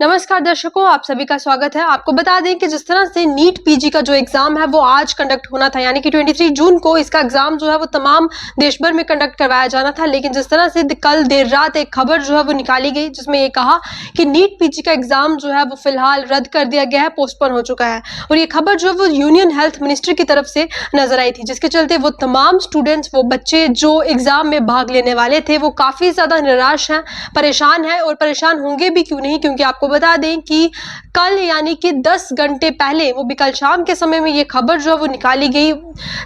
नमस्कार दर्शकों, आप सभी का स्वागत है। आपको बता दें कि जिस तरह से नीट पीजी का जो एग्जाम है वो आज कंडक्ट होना था, यानी कि 23 जून को इसका एग्जाम जो है वो तमाम देश भर में कंडक्ट करवाया जाना था। लेकिन जिस तरह से कल देर रात एक खबर जो है वो निकाली गई जिसमें ये कहा कि नीट पीजी का एग्जाम जो है वो फिलहाल रद्द कर दिया गया है, पोस्टपोन हो चुका है। और ये खबर जो है वो यूनियन हेल्थ मिनिस्ट्री की तरफ से नजर आई थी, जिसके चलते वो तमाम स्टूडेंट्स, वो बच्चे जो एग्जाम में भाग लेने वाले थे, वो काफी ज्यादा निराश हैं, परेशान हैं। और परेशान होंगे भी क्यों नहीं, क्योंकि आपको बता दें कि कल यानी कि 10 घंटे पहले, वो भी कल शाम के समय में ये खबर जो है वो निकाली गई,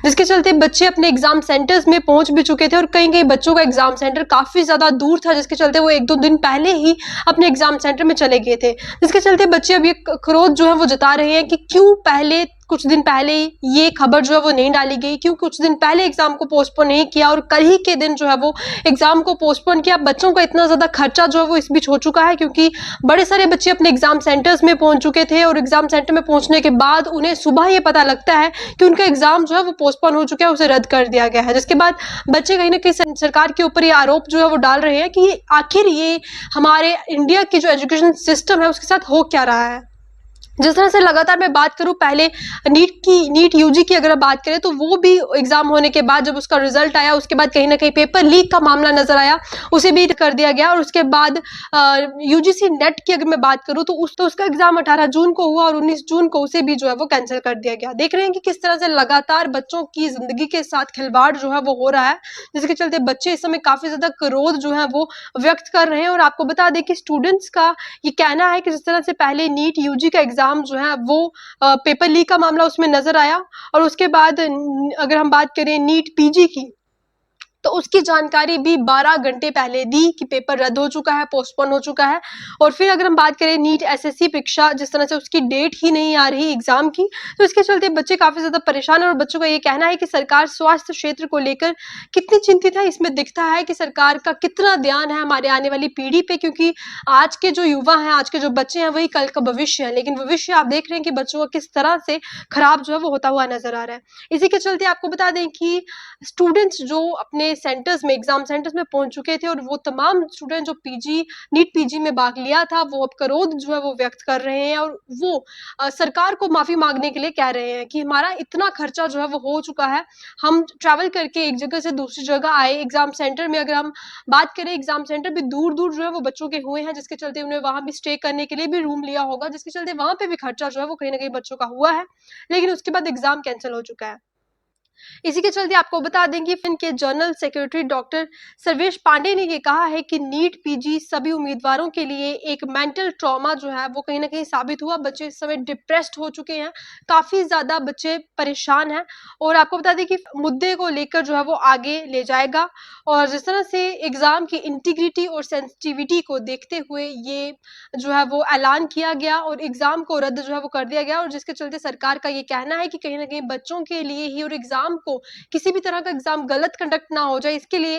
जिसके चलते बच्चे अपने एग्जाम सेंटर्स में पहुंच भी चुके थे। और कई कई बच्चों का एग्जाम सेंटर काफी ज्यादा दूर था, जिसके चलते वो 1-2 दिन पहले ही अपने एग्जाम सेंटर में चले गए थे। जिसके चलते बच्चे अब ये क्रोध जो है वो जता रहे हैं कि क्यों पहले कुछ दिन पहले ये खबर जो है वो नहीं डाली गई, क्यों कुछ दिन पहले एग्जाम को पोस्टपोन नहीं किया और कल ही के दिन जो है वो एग्जाम को पोस्टपोन किया। बच्चों का इतना ज्यादा खर्चा जो है वो इस बीच हो चुका है, क्योंकि बड़े सारे बच्चे अपने एग्जाम सेंटर्स में पहुंच चुके थे और एग्जाम सेंटर में पहुंचने के बाद उन्हें सुबह ये पता लगता है कि उनका एग्जाम जो है वो पोस्टपोन हो चुका है, उसे रद्द कर दिया गया है। जिसके बाद बच्चे कहीं ना कहीं सरकार के ऊपर ये आरोप जो है वो डाल रहे हैं कि आखिर ये हमारे इंडिया की जो एजुकेशन सिस्टम है उसके साथ हो क्या रहा है। जिस तरह से लगातार मैं बात करूं, पहले नीट यूजी की अगर बात करें तो वो भी एग्जाम होने के बाद जब उसका रिजल्ट आया, उसके बाद कहीं ना कहीं पेपर लीक का मामला नजर आया, उसे भी कर दिया गया। और उसके बाद यूजीसी नेट की अगर मैं बात करूं तो उसका एग्जाम 18 जून को हुआ और 19 जून को उसे भी जो है वो कैंसिल कर दिया गया। देख रहे हैं कि किस तरह से लगातार बच्चों की जिंदगी के साथ खिलवाड़ जो है वो हो रहा है, जिसके चलते बच्चे इस समय काफी ज्यादा क्रोध जो है वो व्यक्त कर रहे हैं। और आपको बता दें कि स्टूडेंट्स का ये कहना है कि जिस तरह से पहले नीट यूजी का एग्जाम जो है वो पेपर लीक का मामला उसमें नजर आया, और उसके बाद अगर हम बात करें नीट पीजी की, तो उसकी जानकारी भी 12 घंटे पहले दी कि पेपर रद्द हो चुका है, पोस्टपोन हो चुका है। और फिर अगर हम बात करें नीट एसएससी परीक्षा, जिस तरह से उसकी डेट ही नहीं आ रही एग्जाम की, तो इसके चलते बच्चे काफी ज्यादा परेशान है। और बच्चों का ये कहना है कि सरकार स्वास्थ्य क्षेत्र को लेकर कितनी चिंतित है, इसमें दिखता है कि सरकार का कितना ध्यान है हमारे आने वाली पीढ़ी पे, क्योंकि आज के जो युवा हैं, आज के जो बच्चे हैं, वही कल का भविष्य है। लेकिन भविष्य आप देख रहे हैं कि बच्चों का किस तरह से खराब जो है वो होता हुआ नजर आ रहा है। इसी के चलते आपको बता दें कि स्टूडेंट्स जो अपने सेंटर्स में, एग्जाम सेंटर्स में पहुंच चुके थे, और वो तमाम स्टूडेंट जो नीट पीजी में भाग लिया था, वो अब क्रोध जो है वो व्यक्त कर रहे हैं। और वो सरकार को माफी मांगने के लिए कह रहे हैं कि हमारा इतना खर्चा जो है वो हो चुका है, हम ट्रैवल करके एक जगह से दूसरी जगह आए। एग्जाम सेंटर में अगर हम बात करें, एग्जाम सेंटर भी दूर दूर जो है वो बच्चों के हुए हैं, जिसके चलते उन्हें वहां भी स्टे करने के लिए भी रूम लिया होगा, जिसके चलते वहां पे भी खर्चा जो है वो कहीं ना कहीं बच्चों का हुआ है। लेकिन उसके बाद एग्जाम कैंसिल हो चुका है। इसी के चलते आपको बता दें कि इनके general secretary doctor Sarvesh Pandey ने ये कहा है कि नीट पीजी सभी उम्मीदवारों के लिए एक मेंटल ट्रॉमा जो है वो कहीं ना कहीं साबित हुआ। बच्चे इस समय डिप्रेस्ड हो चुके हैं, काफी ज्यादा बच्चे परेशान हैं। और आपको बता दें कि मुद्दे को लेकर जो है वो आगे ले जाएगा। और जिस तरह से एग्जाम की इंटीग्रिटी और सेंसिटिविटी को देखते हुए ये जो है वो ऐलान किया गया और एग्जाम को रद्द जो है वो कर दिया गया। और जिसके चलते सरकार का ये कहना है कि कहीं ना कहीं बच्चों के लिए ही और एग्जाम को, किसी भी तरह का एग्जाम गलत कंडक्ट ना हो जाए, इसके लिए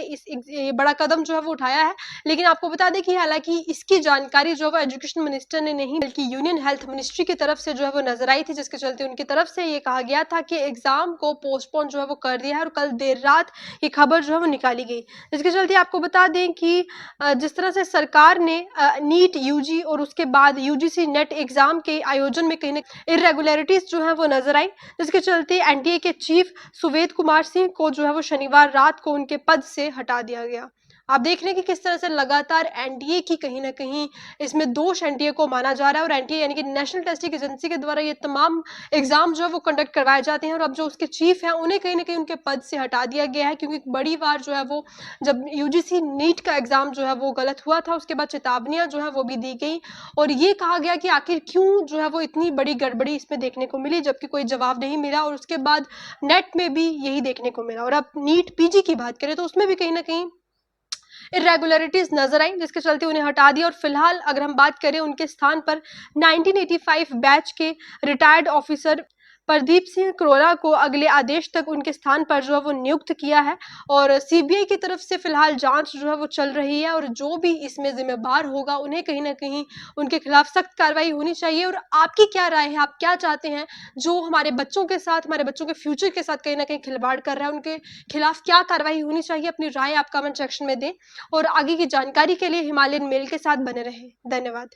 ये बड़ा कदम जो है वो उठाया है। लेकिन आपको बता दें कि हालांकि इसकी जानकारी जो है वो एजुकेशन मिनिस्टर ने नहीं, बल्कि यूनियन हेल्थ मिनिस्ट्री की तरफ से जो है वो नजर आई थी, जिसके चलते उनकी तरफ से ये कहा गया था कि एग्जाम को पोस्टपोन जो है वो कर दिया है। और कल देर रात ये खबर जो है वो निकाली गई, जिसके चलते आपको बता दें कि जिस तरह से सरकार ने नीट यूजी और उसके बाद यूजीसी नेट एग्जाम के आयोजन में कहीं ना इरेगुलरिटीज जो है वो नजर आई, जिसके चलते एनटीए के चीफ सुवेद कुमार सिंह को जो है वो शनिवार रात को उनके पद से हटा दिया गया। आप देख रहे हैं कि किस तरह से लगातार एनटीए की कहीं ना कहीं इसमें दोष एनटीए को माना जा रहा है। और एनटीए यानी कि नेशनल टेस्टिंग एजेंसी के द्वारा ये तमाम एग्जाम जो है वो कंडक्ट करवाए जाते हैं, और अब जो उसके चीफ हैं उन्हें कहीं ना कहीं उनके पद से हटा दिया गया है। क्योंकि बड़ी बार जो है वो जब यूजीसी नीट का एग्जाम जो है वो गलत हुआ था, उसके बाद चेतावनियां जो है वो भी दी गई, और ये कहा गया कि आखिर क्यों जो है वो इतनी बड़ी गड़बड़ी इसमें देखने को मिली, जबकि कोई जवाब नहीं मिला। और उसके बाद नेट में भी यही देखने को मिला। और अब नीट पीजी की बात करें तो उसमें भी कहीं ना कहीं इरेगुलरिटीज नजर आई, जिसके चलते उन्हें हटा दिया। और फिलहाल अगर हम बात करें, उनके स्थान पर 1985 बैच के रिटायर्ड ऑफिसर प्रदीप सिंह करोरा को अगले आदेश तक उनके स्थान पर जो है वो नियुक्त किया है। और सीबीआई की तरफ से फिलहाल जांच जो है वो चल रही है, और जो भी इसमें जिम्मेदार होगा उन्हें कहीं ना कहीं उनके खिलाफ सख्त कार्रवाई होनी चाहिए। और आपकी क्या राय है, आप क्या चाहते हैं जो हमारे बच्चों के साथ, हमारे बच्चों के फ्यूचर के साथ कहीं ना कहीं खिलवाड़ कर रहा है, उनके खिलाफ क्या कार्रवाई होनी चाहिए? अपनी राय आप कमेंट सेक्शन में दें, और आगे की जानकारी के लिए हिमालयन मेल के साथ बने रहें। धन्यवाद।